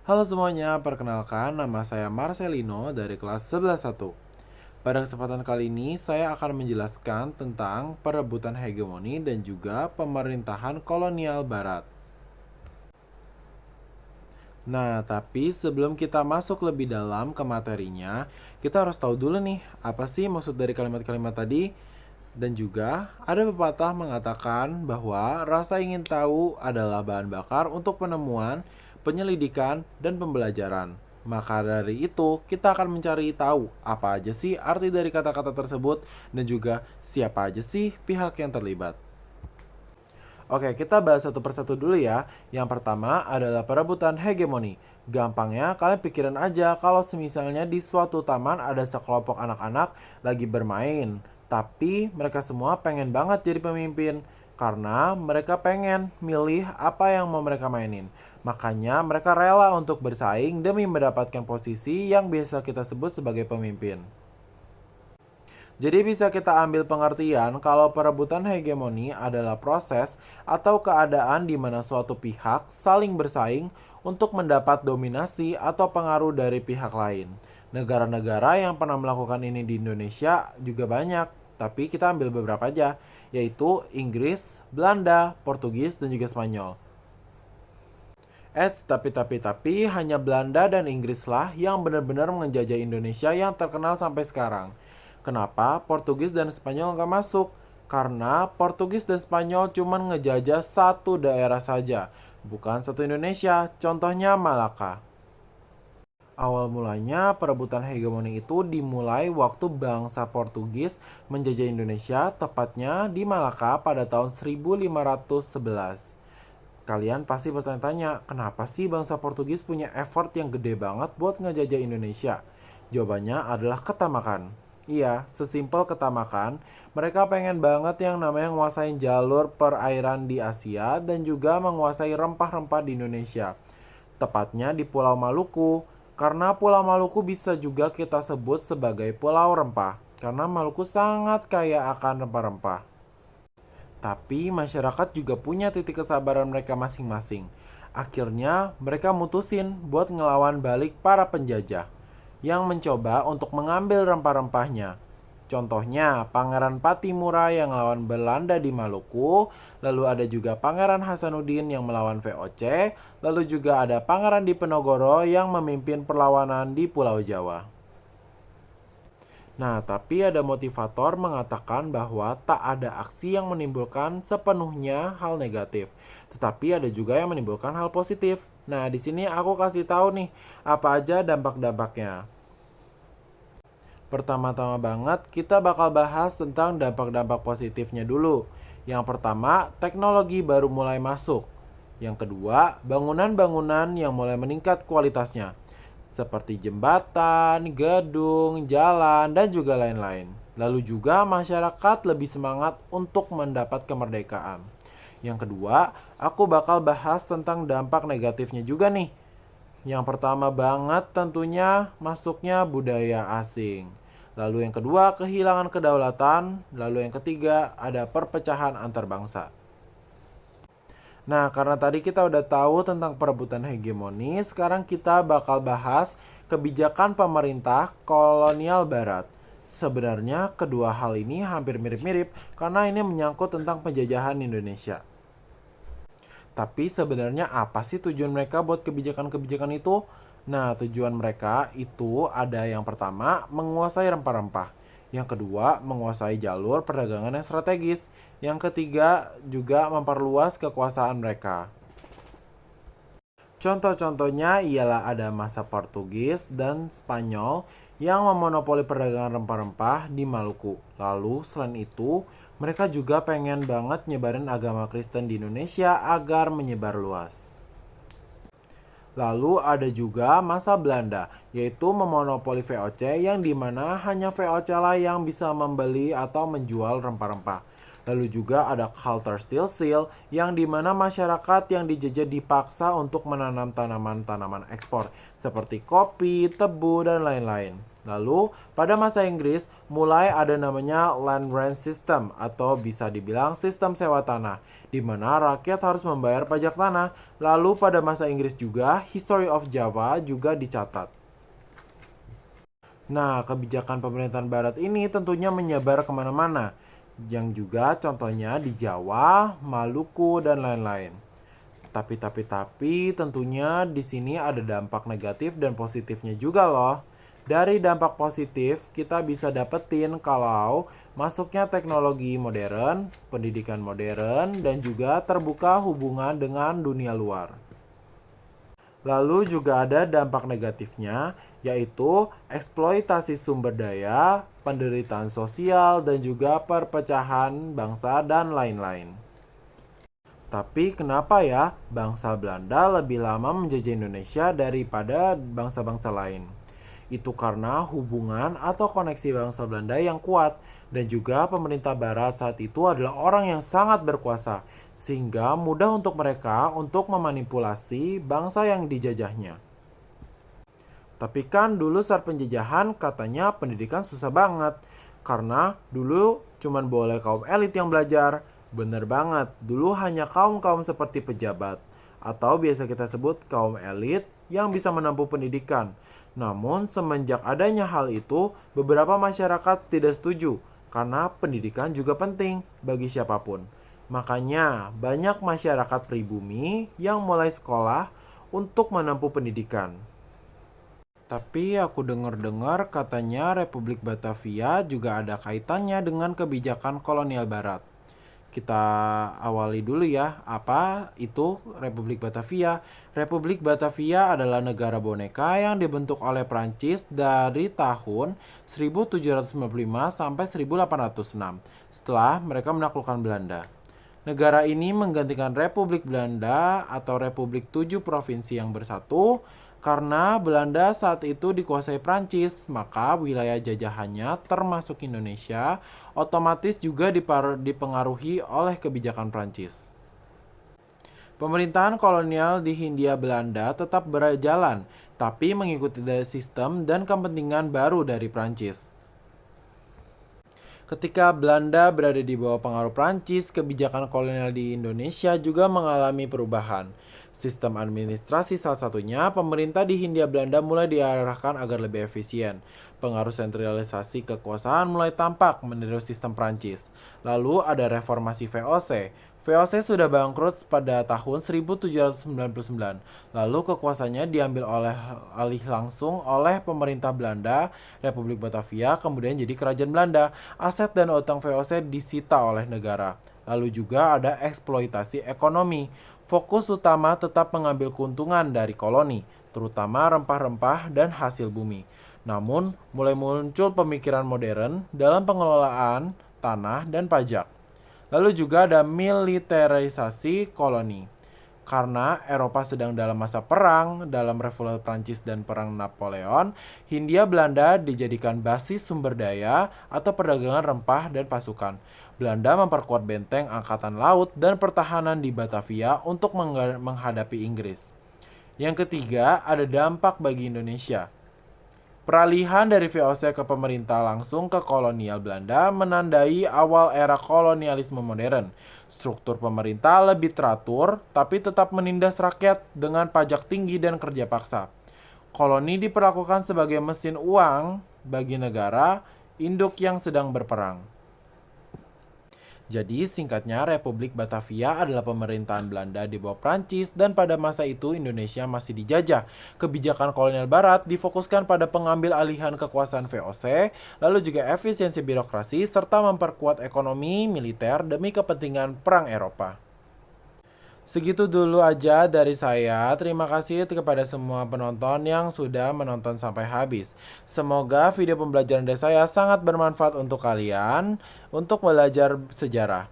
Halo semuanya, perkenalkan nama saya Marcelino dari kelas 11.1. Pada kesempatan kali ini, saya akan menjelaskan tentang perebutan hegemoni dan juga pemerintahan kolonial barat. Nah, tapi sebelum kita masuk lebih dalam ke materinya, kita harus tahu dulu nih, apa sih maksud dari kalimat-kalimat tadi? Dan juga ada pepatah mengatakan bahwa rasa ingin tahu adalah bahan bakar untuk penemuan, penyelidikan, dan pembelajaran. Maka dari itu, kita akan mencari tahu apa aja sih arti dari kata-kata tersebut dan juga siapa aja sih pihak yang terlibat. Oke, kita bahas satu persatu dulu ya. Yang pertama adalah perebutan hegemoni. Gampangnya, kalian pikirin aja kalau semisalnya di suatu taman ada sekelompok anak-anak lagi bermain. Tapi mereka semua pengen banget jadi pemimpin. Karena mereka pengen milih apa yang mau mereka mainin. Makanya mereka rela untuk bersaing demi mendapatkan posisi yang biasa kita sebut sebagai pemimpin. Jadi bisa kita ambil pengertian kalau perebutan hegemoni adalah proses atau keadaan di mana suatu pihak saling bersaing untuk mendapat dominasi atau pengaruh dari pihak lain. Negara-negara yang pernah melakukan ini di Indonesia juga banyak, tapi kita ambil beberapa aja, yaitu Inggris, Belanda, Portugis, dan juga Spanyol. Tapi hanya Belanda dan Inggris lah yang benar-benar menjajah Indonesia yang terkenal sampai sekarang. Kenapa Portugis dan Spanyol nggak masuk? Karena Portugis dan Spanyol cuma ngejajah satu daerah saja, bukan satu Indonesia. Contohnya Malaka. Awal mulanya perebutan hegemoni itu dimulai waktu bangsa Portugis menjajah Indonesia, tepatnya di Malaka pada tahun 1511. Kalian pasti bertanya-tanya, kenapa sih bangsa Portugis punya effort yang gede banget buat ngejajah Indonesia? Jawabannya adalah ketamakan. Iya, sesimpel ketamakan, mereka pengen banget yang namanya nguasain jalur perairan di Asia dan juga menguasai rempah-rempah di Indonesia. Tepatnya di Pulau Maluku, karena Pulau Maluku bisa juga kita sebut sebagai Pulau Rempah, karena Maluku sangat kaya akan rempah-rempah. Tapi masyarakat juga punya titik kesabaran mereka masing-masing. Akhirnya mereka mutusin buat ngelawan balik para penjajah yang mencoba untuk mengambil rempah-rempahnya. Contohnya Pangeran Patimura yang melawan Belanda di Maluku, lalu ada juga Pangeran Hasanuddin yang melawan VOC, lalu juga ada Pangeran Diponegoro yang memimpin perlawanan di Pulau Jawa. Nah, tapi ada motivator mengatakan bahwa tak ada aksi yang menimbulkan sepenuhnya hal negatif, tetapi ada juga yang menimbulkan hal positif. Nah, di sini aku kasih tahu nih, apa aja dampak-dampaknya. Pertama-tama banget, kita bakal bahas tentang dampak-dampak positifnya dulu. Yang pertama, teknologi baru mulai masuk. Yang kedua, bangunan-bangunan yang mulai meningkat kualitasnya, seperti jembatan, gedung, jalan, dan juga lain-lain. Lalu juga masyarakat lebih semangat untuk mendapat kemerdekaan. Yang kedua, aku bakal bahas tentang dampak negatifnya juga nih. Yang pertama banget tentunya masuknya budaya asing. Lalu yang kedua kehilangan kedaulatan. Lalu yang ketiga ada perpecahan antar bangsa. Nah, karena tadi kita udah tahu tentang perebutan hegemoni, sekarang kita bakal bahas kebijakan pemerintah kolonial barat. Sebenarnya kedua hal ini hampir mirip-mirip karena ini menyangkut tentang penjajahan Indonesia. Tapi sebenarnya apa sih tujuan mereka buat kebijakan-kebijakan itu? Nah, tujuan mereka itu ada yang pertama, menguasai rempah-rempah. Yang kedua, menguasai jalur perdagangan yang strategis. Yang ketiga, juga memperluas kekuasaan mereka. Contoh-contohnya ialah ada masa Portugis dan Spanyol yang memonopoli perdagangan rempah-rempah di Maluku. Lalu selain itu, mereka juga pengen banget nyebarin agama Kristen di Indonesia agar menyebar luas. Lalu ada juga masa Belanda, yaitu memonopoli VOC yang dimana hanya VOC lah yang bisa membeli atau menjual rempah-rempah. Lalu juga ada culture still seal yang dimana masyarakat yang dijajah dipaksa untuk menanam tanaman-tanaman ekspor seperti kopi, tebu, dan lain-lain. Lalu pada masa Inggris mulai ada namanya land rent system atau bisa dibilang sistem sewa tanah di mana rakyat harus membayar pajak tanah. Lalu pada masa Inggris juga History of Java juga dicatat. Nah, kebijakan pemerintahan barat ini tentunya menyebar kemana-mana, yang juga contohnya di Jawa, Maluku, dan lain-lain. Tapi tentunya di sini ada dampak negatif dan positifnya juga loh. Dari dampak positif, kita bisa dapetin kalau masuknya teknologi modern, pendidikan modern, dan juga terbuka hubungan dengan dunia luar. Lalu juga ada dampak negatifnya, yaitu eksploitasi sumber daya, penderitaan sosial, dan juga perpecahan bangsa dan lain-lain. Tapi kenapa ya bangsa Belanda lebih lama menjajah Indonesia daripada bangsa-bangsa lain? Itu karena hubungan atau koneksi bangsa Belanda yang kuat dan juga pemerintah barat saat itu adalah orang yang sangat berkuasa sehingga mudah untuk mereka untuk memanipulasi bangsa yang dijajahnya. Tapi kan dulu saat penjajahan katanya pendidikan susah banget. Karena dulu cuman boleh kaum elit yang belajar. Bener banget, dulu hanya kaum-kaum seperti pejabat. Atau biasa kita sebut kaum elit yang bisa menempuh pendidikan. Namun semenjak adanya hal itu, beberapa masyarakat tidak setuju. Karena pendidikan juga penting bagi siapapun. Makanya banyak masyarakat pribumi yang mulai sekolah untuk menempuh pendidikan. Tapi aku dengar-dengar katanya Republik Batavia juga ada kaitannya dengan kebijakan kolonial Barat. Kita awali dulu ya, apa itu Republik Batavia? Republik Batavia adalah negara boneka yang dibentuk oleh Prancis dari tahun 1795 sampai 1806 setelah mereka menaklukkan Belanda. Negara ini menggantikan Republik Belanda atau Republik Tujuh Provinsi yang Bersatu karena Belanda saat itu dikuasai Prancis, maka wilayah jajahannya termasuk Indonesia otomatis juga dipengaruhi oleh kebijakan Prancis. Pemerintahan kolonial di Hindia Belanda tetap berjalan, tapi mengikuti sistem dan kepentingan baru dari Prancis. Ketika Belanda berada di bawah pengaruh Prancis, kebijakan kolonial di Indonesia juga mengalami perubahan. Sistem administrasi salah satunya, pemerintah di Hindia Belanda mulai diarahkan agar lebih efisien. Pengaruh sentralisasi kekuasaan mulai tampak meniru sistem Prancis. Lalu ada reformasi VOC. VOC sudah bangkrut pada tahun 1799. Lalu kekuasaannya diambil alih langsung oleh pemerintah Belanda, Republik Batavia, kemudian jadi kerajaan Belanda. Aset dan utang VOC disita oleh negara. Lalu juga ada eksploitasi ekonomi. Fokus utama tetap mengambil keuntungan dari koloni, terutama rempah-rempah dan hasil bumi. Namun, mulai muncul pemikiran modern dalam pengelolaan tanah dan pajak. Lalu juga ada militerisasi koloni. Karena Eropa sedang dalam masa perang, dalam Revolusi Prancis dan Perang Napoleon, Hindia Belanda dijadikan basis sumber daya atau perdagangan rempah dan pasukan. Belanda memperkuat benteng angkatan laut dan pertahanan di Batavia untuk menghadapi Inggris. Yang ketiga, ada dampak bagi Indonesia. Peralihan dari VOC ke pemerintah langsung ke kolonial Belanda menandai awal era kolonialisme modern. Struktur pemerintah lebih teratur, tapi tetap menindas rakyat dengan pajak tinggi dan kerja paksa. Koloni diperlakukan sebagai mesin uang bagi negara induk yang sedang berperang. Jadi singkatnya Republik Batavia adalah pemerintahan Belanda di bawah Prancis dan pada masa itu Indonesia masih dijajah. Kebijakan kolonial barat difokuskan pada pengambil alihan kekuasaan VOC, lalu juga efisiensi birokrasi serta memperkuat ekonomi militer demi kepentingan perang Eropa. Segitu dulu aja dari saya. Terima kasih kepada semua penonton yang sudah menonton sampai habis. Semoga video pembelajaran dari saya sangat bermanfaat untuk kalian untuk belajar sejarah.